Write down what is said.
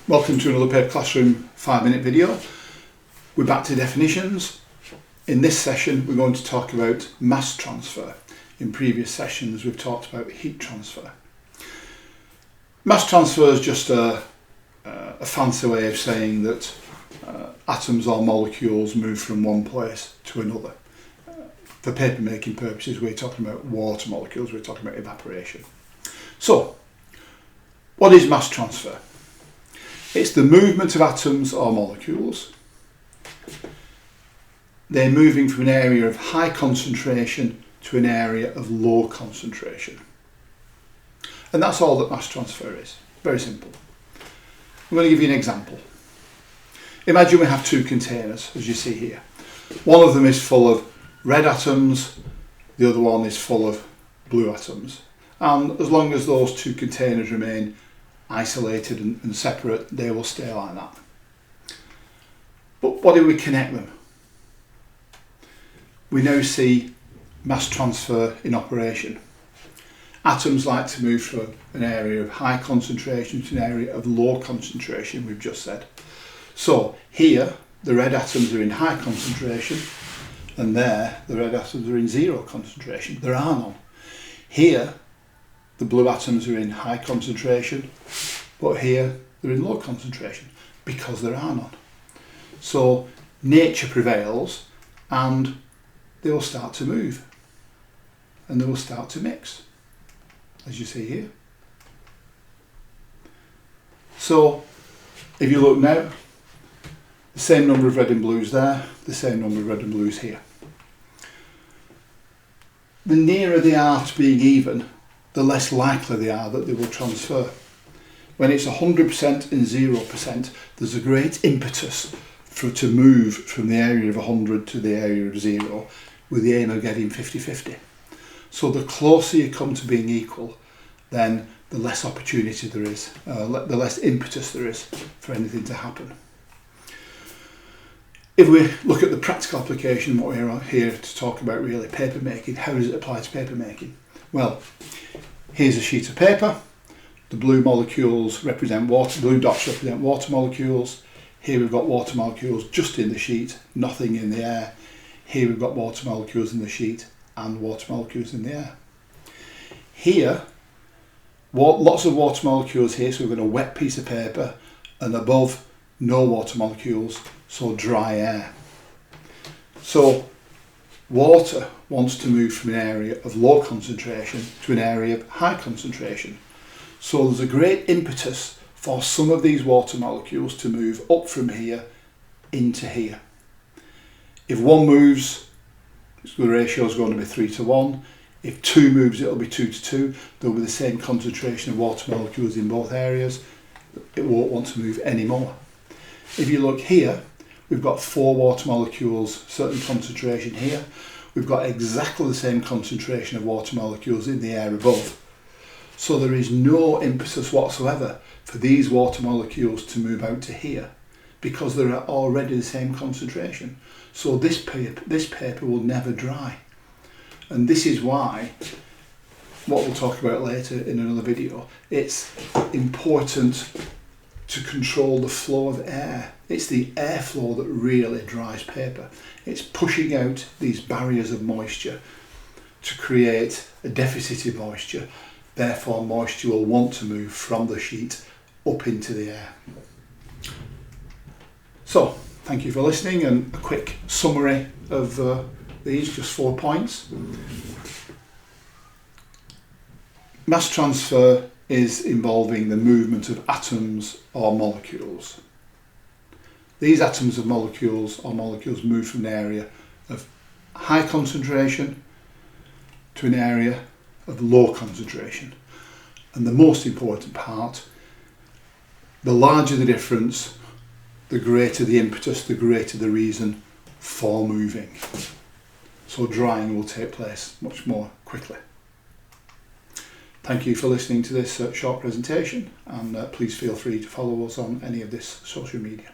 Welcome to another Paper Classroom 5-minute video. We're back to definitions. In this session we're going to talk about mass transfer. In previous sessions we've talked about heat transfer. Mass transfer is just a fancy way of saying that atoms or molecules move from one place to another. For paper making purposes we're talking about water molecules, we're talking about evaporation. So, what is mass transfer? It's the movement of atoms or molecules. They're moving from an area of high concentration to an area of low concentration. And that's all that mass transfer is. Very simple. I'm going to give you an example. Imagine we have two containers, as you see here. One of them is full of red atoms, the other one is full of blue atoms. And as long as those two containers remain isolated and separate, they will stay like that. But what do we connect them? We now see mass transfer in operation. Atoms like to move from an area of high concentration to an area of low concentration, we've just said. So here the red atoms are in high concentration, and there the red atoms are in zero concentration. There are none. Here the blue atoms are in high concentration, but here they're in low concentration because there are none. So nature prevails and they will start to move and they will start to mix, as you see here. So if you look now, the same number of red and blues there, the same number of red and blues here. The nearer they are to being even, the less likely they are that they will transfer. When it's 100% and 0%, there's a great impetus to move from the area of 100 to the area of 0 with the aim of getting 50-50. So the closer you come to being equal, then the less opportunity there is, the less impetus there is for anything to happen. If we look at the practical application, what we're here to talk about really, paper making, how does it apply to paper making? Well, here's a sheet of paper. The blue molecules represent water, blue dots represent water molecules. Here we've got water molecules just in the sheet, nothing in the air. Here we've got water molecules in the sheet and water molecules in the air. Here, lots of water molecules here, so we've got a wet piece of paper, and above, no water molecules, so dry air. So water wants to move from an area of low concentration to an area of high concentration. So there's a great impetus for some of these water molecules to move up from here into here. If one moves, the ratio is going to be 3:1. If two moves, it'll be 2:2. There'll be the same concentration of water molecules in both areas. It won't want to move any more. If you look here, we've got 4 water molecules, certain concentration here. We've got exactly the same concentration of water molecules in the air above. So there is no impetus whatsoever for these water molecules to move out to here because they're already the same concentration. So this paper will never dry. And this is why, what we'll talk about later in another video, it's important to control the flow of air. It's the airflow that really dries paper. It's pushing out these barriers of moisture to create a deficit in moisture. Therefore, moisture will want to move from the sheet up into the air. So, thank you for listening, and a quick summary of these, just 4 points. Mass transfer is involving the movement of atoms or molecules. These atoms of molecules or molecules move from an area of high concentration to an area of low concentration. And the most important part, the larger the difference, the greater the impetus, the greater the reason for moving. So drying will take place much more quickly. Thank you for listening to this short presentation, and please feel free to follow us on any of this social media.